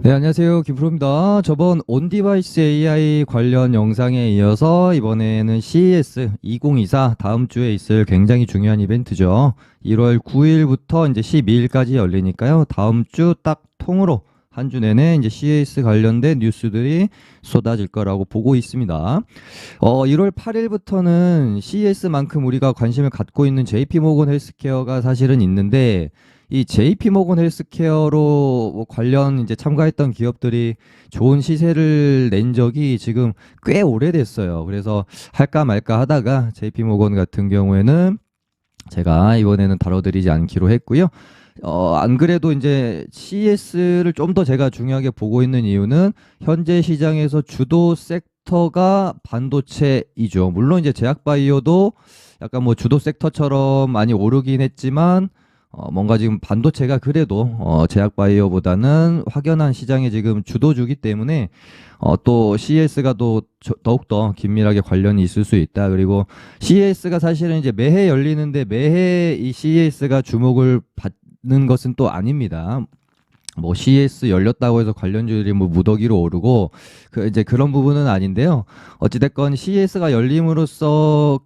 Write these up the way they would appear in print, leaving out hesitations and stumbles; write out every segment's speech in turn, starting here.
네, 안녕하세요. 김프로입니다. 저번 온디바이스 AI 관련 영상에 이어서 이번에는 CES 2024 다음 주에 있을 굉장히 중요한 이벤트죠. 1월 9일부터 이제 12일까지 열리니까요. 다음 주 딱 통으로 한 주 내내 이제 CES 관련된 뉴스들이 쏟아질 거라고 보고 있습니다. 1월 8일부터는 CES만큼 우리가 관심을 갖고 있는 JP모건 헬스케어가 사실은 있는데 이 JP모건 헬스케어로 뭐 관련 이제 참가했던 기업들이 좋은 시세를 낸 적이 지금 꽤 오래됐어요. 그래서 할까 말까 하다가 JP모건 같은 경우에는 제가 이번에는 다뤄드리지 않기로 했고요. 안 그래도 이제 CES를 좀 더 제가 중요하게 보고 있는 이유는 현재 시장에서 주도 섹터가 반도체이죠. 물론 이제 제약바이오도 약간 뭐 주도 섹터처럼 많이 오르긴 했지만 뭔가 지금 반도체가 그래도 제약바이오보다는 확연한 시장에 지금 주도주기 때문에 또 CES가 또 더욱더 긴밀하게 관련이 있을 수 있다. 그리고 CES가 사실은 이제 매해 열리는데 매해 이 CES가 주목을 받는 것은 또 아닙니다. 뭐 CES 열렸다고 해서 관련주들이 뭐 무더기로 오르고 이제 그런 부분은 아닌데요. 어찌됐건 CES가 열림으로써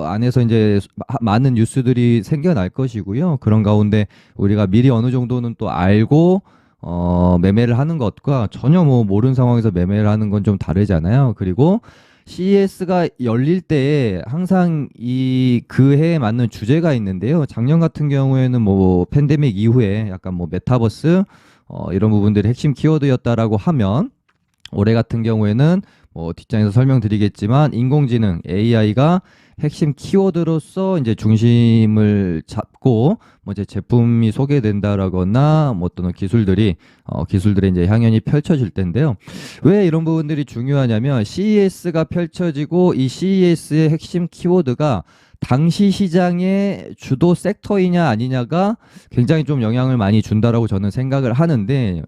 안에서 이제 많은 뉴스들이 생겨날 것이고요. 그런 가운데 우리가 미리 어느 정도는 또 알고 매매를 하는 것과 전혀 뭐 모르는 상황에서 매매를 하는 건 좀 다르잖아요. 그리고 CES가 열릴 때 항상 그 해에 맞는 주제가 있는데요. 작년 같은 경우에는 뭐 팬데믹 이후에 약간 뭐 메타버스 이런 부분들이 핵심 키워드였다라고 하면 올해 같은 경우에는 뭐 뒷장에서 설명드리겠지만 인공지능 AI가 핵심 키워드로서 이제 중심을 잡고 뭐 이제 제품이 소개된다라거나 뭐 어떤 기술들의 이제 향연이 펼쳐질 텐데요. 왜 이런 부분들이 중요하냐면 CES가 펼쳐지고 이 CES의 핵심 키워드가 당시 시장의 주도 섹터이냐 아니냐가 굉장히 좀 영향을 많이 준다라고 저는 생각을 하는데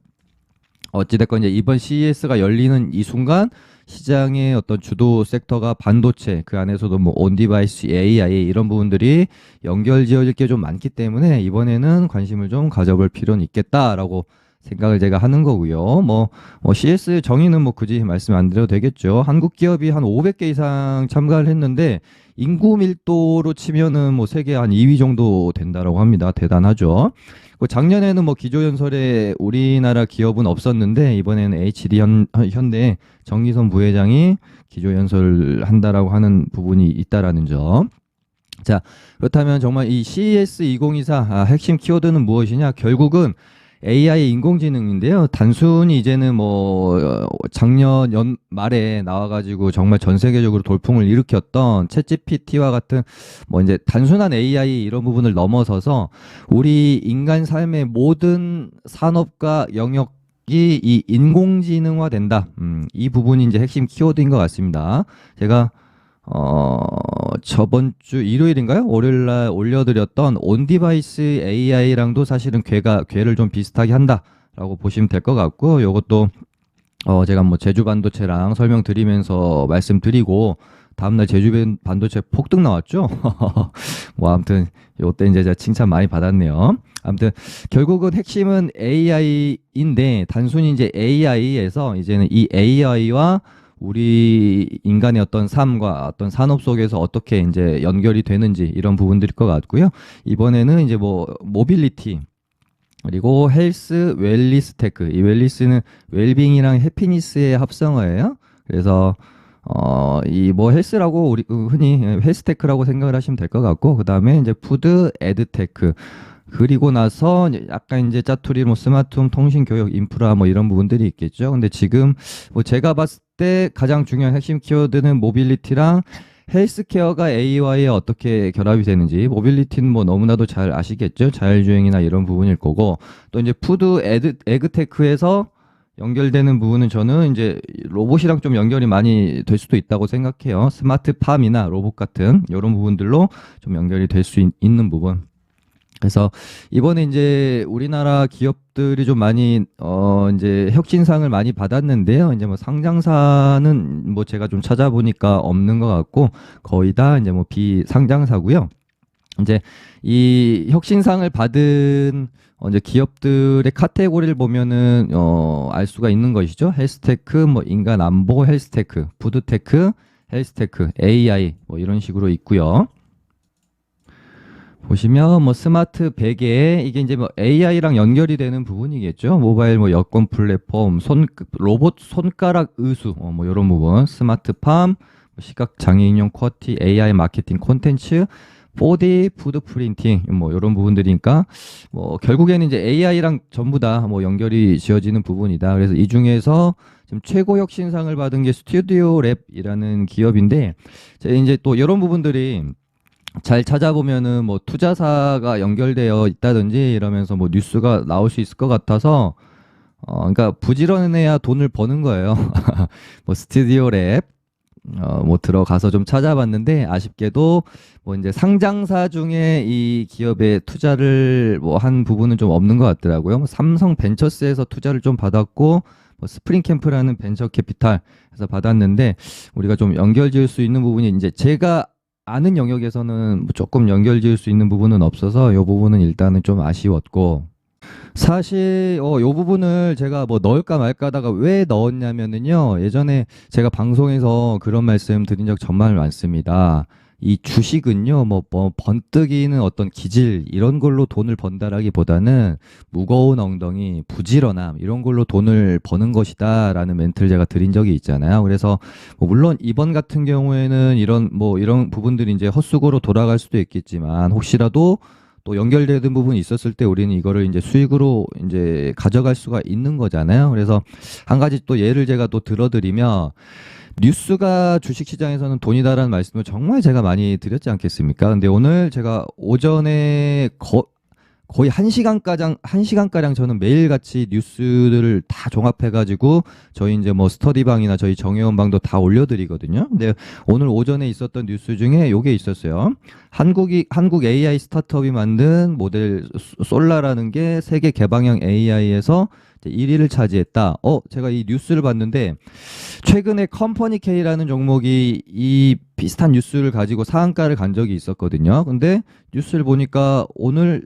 어찌됐건 이제 이번 CES가 열리는 이 순간 시장의 어떤 주도 섹터가 반도체, 그 안에서도 뭐 온디바이스 AI 이런 부분들이 연결지어질 게 좀 많기 때문에 이번에는 관심을 좀 가져볼 필요는 있겠다라고 생각을 제가 하는 거고요. CS 정의는 뭐 굳이 말씀 안 드려도 되겠죠. 한국 기업이 한 500개 이상 참가를 했는데 인구 밀도로 치면은 뭐 세계 한 2위 정도 된다라고 합니다. 대단하죠. 작년에는 뭐 기조연설에 우리나라 기업은 없었는데 이번에는 HD 현대 정기선 부회장이 기조연설을 한다라고 하는 부분이 있다라는 점. 자, 그렇다면 정말 이 CES 2024 핵심 키워드는 무엇이냐? 결국은 AI 인공지능인데요. 단순히 이제는 뭐 작년 연말에 나와가지고 정말 전 세계적으로 돌풍을 일으켰던 챗GPT와 같은 뭐 이제 단순한 AI 이런 부분을 넘어서서 우리 인간 삶의 모든 산업과 영역이 이 인공지능화 된다. 이 부분이 이제 핵심 키워드인 것 같습니다. 제가 저번 주 일요일인가요? 월요일 날 올려드렸던 온디바이스 AI랑도 사실은 궤를 좀 비슷하게 한다라고 보시면 될 것 같고, 요것도 제가 뭐 제주 반도체랑 설명드리면서 말씀드리고 다음날 제주 반도체 폭등 나왔죠? 뭐 아무튼 요때 이제 제가 칭찬 많이 받았네요. 아무튼 결국은 핵심은 AI인데 단순히 이제 AI에서 이제는 이 AI와 우리 인간의 어떤 삶과 어떤 산업 속에서 어떻게 이제 연결이 되는지 이런 부분들일 것 같고요. 이번에는 이제 뭐 모빌리티 그리고 헬스 웰리스 테크, 이 웰리스는 웰빙이랑 해피니스의 합성어예요. 그래서 이 뭐 헬스라고 우리 흔히 헬스테크라고 생각을 하시면 될 것 같고, 그다음에 이제 푸드 에드테크, 그리고 나서 약간 이제 짜투리 뭐 스마트홈 통신 교육 인프라 뭐 이런 부분들이 있겠죠. 근데 지금 뭐 제가 봤을 때 가장 중요한 핵심 키워드는 모빌리티랑 헬스케어가 AI에 어떻게 결합이 되는지. 모빌리티는 뭐 너무나도 잘 아시겠죠. 자율주행이나 이런 부분일 거고, 또 이제 푸드 에그테크에서 연결되는 부분은 저는 이제 로봇이랑 좀 연결이 많이 될 수도 있다고 생각해요. 스마트팜이나 로봇 같은 이런 부분들로 좀 연결이 될 수 있는 부분. 그래서 이번에 이제 우리나라 기업들이 좀 많이 이제 혁신상을 많이 받았는데요. 이제 뭐 상장사는 뭐 제가 좀 찾아보니까 없는 것 같고 거의 다 이제 뭐 비상장사고요. 이제 이 혁신상을 받은 이제 기업들의 카테고리를 보면은 알 수가 있는 것이죠. 헬스테크, 뭐 인간 안보 헬스테크, 푸드테크, 헬스테크, AI 뭐 이런 식으로 있고요. 보시면 뭐 스마트 베개 이게 이제 뭐 AI랑 연결이 되는 부분이겠죠. 모바일 뭐 여권 플랫폼, 손 로봇 손가락 의수 뭐 이런 부분, 스마트팜, 시각 장애인용 쿼티, AI 마케팅 콘텐츠, 4D 푸드 프린팅 뭐 이런 부분들이니까 뭐 결국에는 이제 AI랑 전부 다 뭐 연결이 지어지는 부분이다. 그래서 이 중에서 지금 최고 혁신상을 받은 게 스튜디오 랩이라는 기업인데 이제 또 이런 부분들이 잘 찾아보면은 뭐 투자사가 연결되어 있다든지 이러면서 뭐 뉴스가 나올 수 있을 것 같아서 그러니까 부지런해야 돈을 버는 거예요. 뭐 스튜디오 랩 뭐 들어가서 좀 찾아봤는데 아쉽게도 뭐 이제 상장사 중에 이 기업에 투자를 뭐 한 부분은 좀 없는 것 같더라고요. 뭐 삼성 벤처스에서 투자를 좀 받았고 뭐 스프링 캠프라는 벤처 캐피탈에서 받았는데 우리가 좀 연결 지을 수 있는 부분이 이제 제가 아는 영역에서는 뭐 조금 연결 지을 수 있는 부분은 없어서 이 부분은 일단은 좀 아쉬웠고 사실 요 부분을 제가 뭐 넣을까 말까 하다가 왜 넣었냐면은요. 예전에 제가 방송에서 그런 말씀 드린 적 정말 많습니다. 이 주식은요. 뭐 번뜩이는 어떤 기질 이런 걸로 돈을 번다라기보다는 무거운 엉덩이, 부지런함 이런 걸로 돈을 버는 것이다라는 멘트를 제가 드린 적이 있잖아요. 그래서 뭐 물론 이번 같은 경우에는 이런 부분들이 이제 헛수고로 돌아갈 수도 있겠지만 혹시라도 또 연결되는 부분이 있었을 때 우리는 이거를 이제 수익으로 이제 가져갈 수가 있는 거잖아요. 그래서 한 가지 또 예를 제가 또 들어드리면 뉴스가 주식시장에서는 돈이다라는 말씀을 정말 제가 많이 드렸지 않겠습니까? 근데 오늘 제가 오전에 거의 한 시간가량 저는 매일같이 뉴스들을 다 종합해가지고 저희 이제 뭐 스터디방이나 저희 정혜원 방도 다 올려드리거든요. 근데 오늘 오전에 있었던 뉴스 중에 요게 있었어요. 한국 AI 스타트업이 만든 모델 솔라라는 게 세계 개방형 AI에서 1위를 차지했다. 제가 이 뉴스를 봤는데 최근에 컴퍼니 K라는 종목이 이 비슷한 뉴스를 가지고 상한가를 간 적이 있었거든요. 근데 뉴스를 보니까 오늘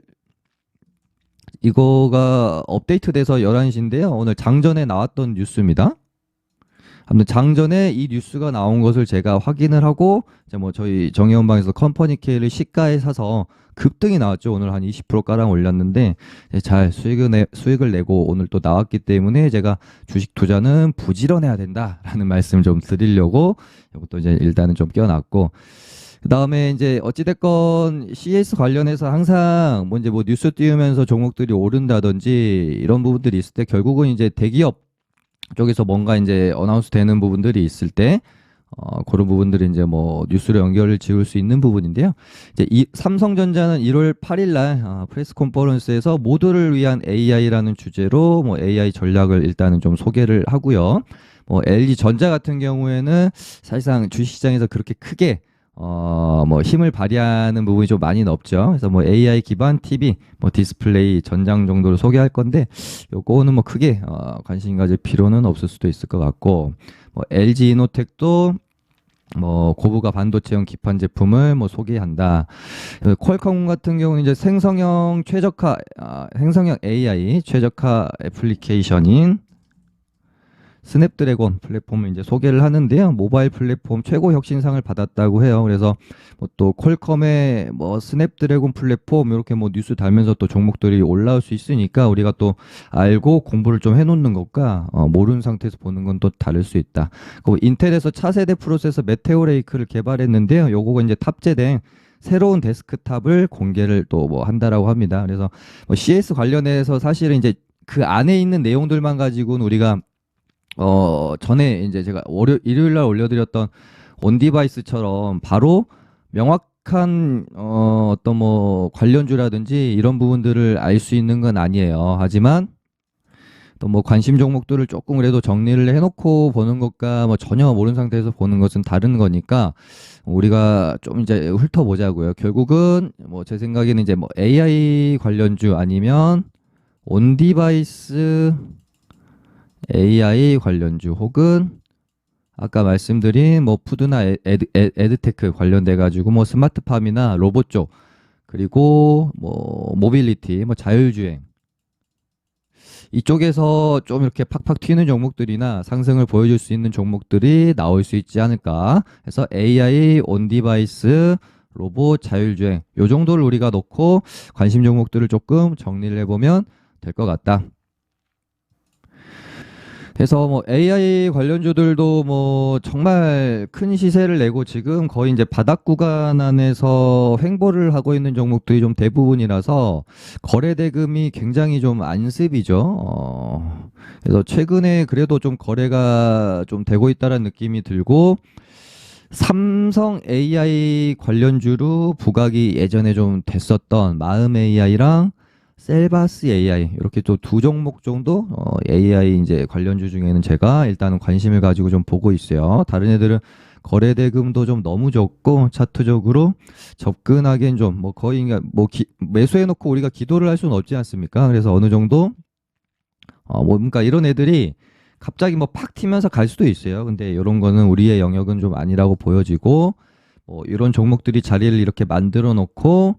이거가 업데이트돼서 11시인데요. 오늘 장전에 나왔던 뉴스입니다. 아무튼 장전에 이 뉴스가 나온 것을 제가 확인을 하고 이제 뭐 저희 정의원방에서 컴퍼니 K를 시가에 사서 급등이 나왔죠. 오늘 한 20% 깔아 올렸는데 잘 수익을 내고 오늘 또 나왔기 때문에 제가 주식 투자는 부지런해야 된다라는 말씀 좀 드리려고 이것도 이제 일단은 좀 껴놨고 그다음에 이제 어찌됐건 CS 관련해서 항상 뭐 이제 뭐 뉴스 띄우면서 종목들이 오른다든지 이런 부분들이 있을 때 결국은 이제 대기업 쪽에서 뭔가 이제 어나운스 되는 부분들이 있을 때 그런 부분들이 이제 뭐 뉴스로 연결을 지을 수 있는 부분인데요. 이제 이 삼성전자는 1월 8일 날 프레스 컨퍼런스에서 모두를 위한 AI라는 주제로 뭐 AI 전략을 일단은 좀 소개를 하고요. 뭐 LG전자 같은 경우에는 사실상 주식시장에서 그렇게 크게 뭐 힘을 발휘하는 부분이 좀 많이 없죠. 그래서 뭐 AI 기반 TV, 뭐 디스플레이, 전장 정도를 소개할 건데 요거는 뭐 크게 관심 가질 필요는 없을 수도 있을 것 같고 뭐 LG 이노텍도 뭐 고부가 반도체용 기판 제품을 뭐 소개한다. 퀄컴 같은 경우는 이제 생성형 AI 최적화 애플리케이션인 스냅드래곤 플랫폼을 이제 소개를 하는데요. 모바일 플랫폼 최고 혁신상을 받았다고 해요. 그래서 뭐 또 퀄컴의 뭐 스냅드래곤 플랫폼 이렇게 뭐 뉴스 달면서 또 종목들이 올라올 수 있으니까 우리가 또 알고 공부를 좀 해놓는 것과 모르는 상태에서 보는 건 또 다를 수 있다. 그리고 인텔에서 차세대 프로세서 메테오 레이크를 개발했는데요. 요거가 이제 탑재된 새로운 데스크탑을 공개를 또 뭐 한다라고 합니다. 그래서 뭐 CS 관련해서 사실은 이제 그 안에 있는 내용들만 가지고는 우리가 전에 이제 제가 일요일 날 올려드렸던 온디바이스처럼 바로 명확한 어떤 뭐 관련주라든지 이런 부분들을 알 수 있는 건 아니에요. 하지만 또 뭐 관심 종목들을 조금 그래도 정리를 해놓고 보는 것과 뭐 전혀 모르는 상태에서 보는 것은 다른 거니까 우리가 좀 이제 훑어보자고요. 결국은 뭐 제 생각에는 이제 뭐 AI 관련주 아니면 온디바이스 AI 관련주 혹은 아까 말씀드린 뭐 푸드나 에드테크 관련돼 가지고 뭐 스마트팜이나 로봇 쪽 그리고 뭐 모빌리티, 뭐 자율주행 이쪽에서 좀 이렇게 팍팍 튀는 종목들이나 상승을 보여줄 수 있는 종목들이 나올 수 있지 않을까 해서 AI, 온디바이스, 로봇, 자율주행 요 정도를 우리가 놓고 관심 종목들을 조금 정리를 해보면 될 것 같다. 그래서 뭐 AI 관련주들도 뭐 정말 큰 시세를 내고 지금 거의 이제 바닥 구간 안에서 횡보를 하고 있는 종목들이 좀 대부분이라서 거래 대금이 굉장히 좀 안습이죠. 그래서 최근에 그래도 좀 거래가 좀 되고 있다는 느낌이 들고 삼성 AI 관련주로 부각이 예전에 좀 됐었던 마음 AI랑 셀바스 AI 이렇게 또 두 종목 정도 AI 이제 관련주 중에는 제가 일단은 관심을 가지고 좀 보고 있어요. 다른 애들은 거래 대금도 좀 너무 적고 차트적으로 접근하기엔 좀 뭐 거의 그러니까 뭐 매수해 놓고 우리가 기도를 할 수는 없지 않습니까? 그래서 어느 정도 뭐 그러니까 이런 애들이 갑자기 뭐 팍 튀면서 갈 수도 있어요. 근데 이런 거는 우리의 영역은 좀 아니라고 보여지고 뭐 이런 종목들이 자리를 이렇게 만들어 놓고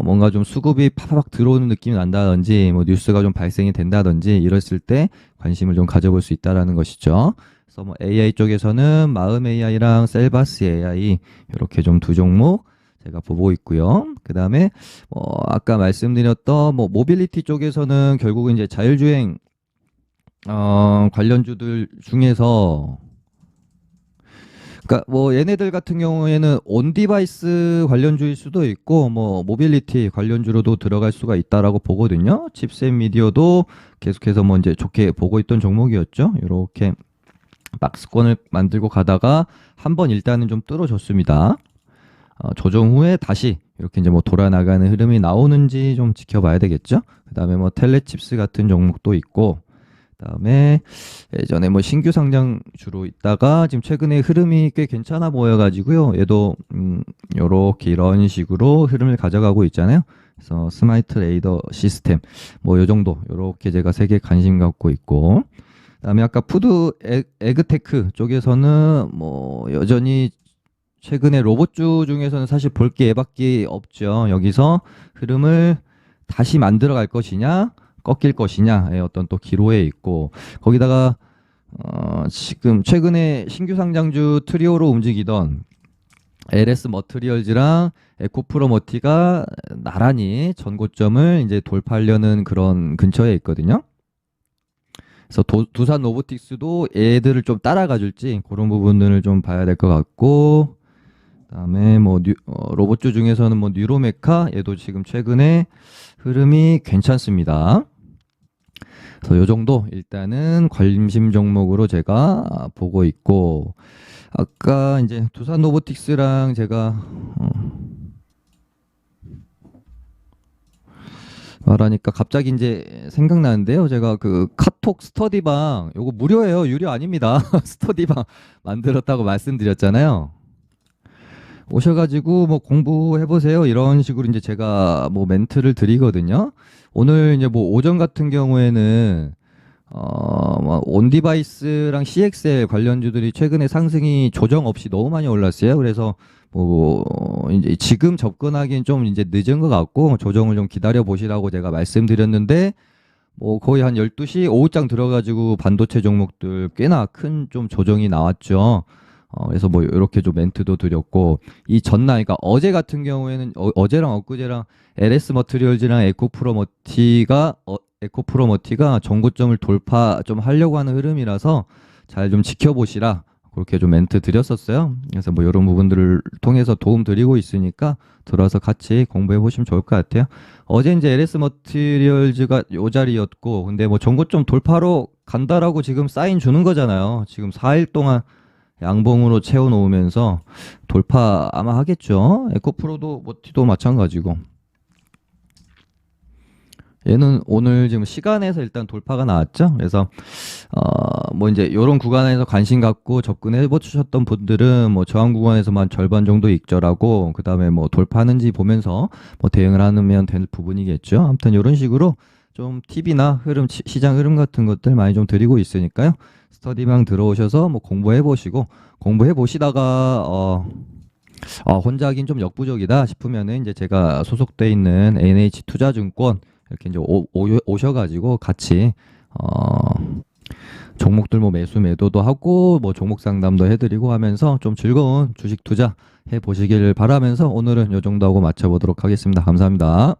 뭔가 좀 수급이 팍팍 들어오는 느낌이 난다든지 뭐 뉴스가 좀 발생이 된다든지 이랬을 때 관심을 좀 가져볼 수 있다라는 것이죠. 그래서 뭐 AI 쪽에서는 마음 AI랑 셀바스 AI 이렇게 좀 두 종목 제가 보고 있고요. 그다음에 아까 말씀드렸던 뭐 모빌리티 쪽에서는 결국은 이제 자율주행 관련주들 중에서 그러니까 뭐 얘네들 같은 경우에는 온 디바이스 관련주일 수도 있고 뭐 모빌리티 관련주로도 들어갈 수가 있다라고 보거든요. 칩셋 미디어도 계속해서 뭐 이제 좋게 보고 있던 종목이었죠. 이렇게 박스권을 만들고 가다가 한번 일단은 좀 뚫어줬습니다. 조정 후에 다시 이렇게 이제 뭐 돌아 나가는 흐름이 나오는지 좀 지켜봐야 되겠죠. 그다음에 뭐 텔레칩스 같은 종목도 있고 그다음에 예전에 뭐 신규 상장주로 있다가 지금 최근에 흐름이 꽤 괜찮아 보여가지고요. 얘도 요렇게 이런 식으로 흐름을 가져가고 있잖아요. 그래서 스마트 레이더 시스템 뭐 요 정도 요렇게 제가 세 개 관심 갖고 있고 그다음에 아까 푸드 에그테크 쪽에서는 뭐 여전히 최근에 로봇주 중에서는 사실 볼 게 얘밖에 없죠. 여기서 흐름을 다시 만들어 갈 것이냐 꺾일 것이냐의 어떤 또 기로에 있고 거기다가 지금 최근에 신규 상장주 트리오로 움직이던 LS 머트리얼즈랑 에코프로머티가 나란히 전고점을 이제 돌파하려는 그런 근처에 있거든요. 그래서 두산 로보틱스도 얘들을 좀 따라가 줄지 그런 부분들을 좀 봐야 될 것 같고 그다음에 뭐 로봇주 중에서는 뭐 뉴로메카 얘도 지금 최근에 흐름이 괜찮습니다. 그래서 요 정도 일단은 관심 종목으로 제가 보고 있고 아까 이제 두산 로보틱스랑 제가 말하니까 갑자기 이제 생각나는데요. 제가 그 카톡 스터디방 요거 무료예요. 유료 아닙니다. 스터디방 만들었다고 말씀드렸잖아요. 오셔가지고 뭐 공부해 보세요. 이런 식으로 이제 제가 뭐 멘트를 드리거든요. 오늘 이제 뭐 오전 같은 경우에는 뭐 온디바이스랑 CXL 관련주들이 최근에 상승이 조정 없이 너무 많이 올랐어요. 그래서 뭐 이제 지금 접근하기엔 좀 이제 늦은 것 같고 조정을 좀 기다려 보시라고 제가 말씀드렸는데 뭐 거의 한 12시 오후장 들어가지고 반도체 종목들 꽤나 큰 좀 조정이 나왔죠. 그래서 뭐 이렇게 좀 멘트도 드렸고 이 전날 그러니까 어제 같은 경우에는 어제랑 엊그제랑 LS 머트리얼즈랑 에코프로머티가 정고점을 돌파 좀 하려고 하는 흐름이라서 잘 좀 지켜보시라 그렇게 좀 멘트 드렸었어요. 그래서 뭐 이런 부분들을 통해서 도움 드리고 있으니까 들어와서 같이 공부해 보시면 좋을 것 같아요. 어제 이제 LS 머티리얼즈가 요 자리였고 근데 뭐 정고점 돌파로 간다라고 지금 사인 주는 거잖아요. 지금 4일 동안 양봉으로 채워 놓으면서 돌파 아마 하겠죠. 에코프로도 머티도 마찬가지고. 얘는 오늘 지금 시간에서 일단 돌파가 나왔죠. 그래서 뭐 이제 이런 구간에서 관심 갖고 접근해 보셨던 분들은 뭐 저항 구간에서만 절반 정도 익절하고 그다음에 뭐 돌파하는지 보면서 뭐 대응을 하면 될 부분이겠죠. 아무튼 이런 식으로 좀 팁이나 흐름 시장 흐름 같은 것들 많이 좀 드리고 있으니까요. 스터디방 들어오셔서 뭐 공부해 보시고 공부해 보시다가 혼자 하긴 좀 역부족이다 싶으면은 이제 제가 소속돼 있는 NH투자증권 이렇게 이제 오셔가지고 같이 종목들 뭐 매수 매도도 하고 뭐 종목 상담도 해드리고 하면서 좀 즐거운 주식 투자 해 보시길 바라면서 오늘은 요 정도 하고 마쳐보도록 하겠습니다. 감사합니다.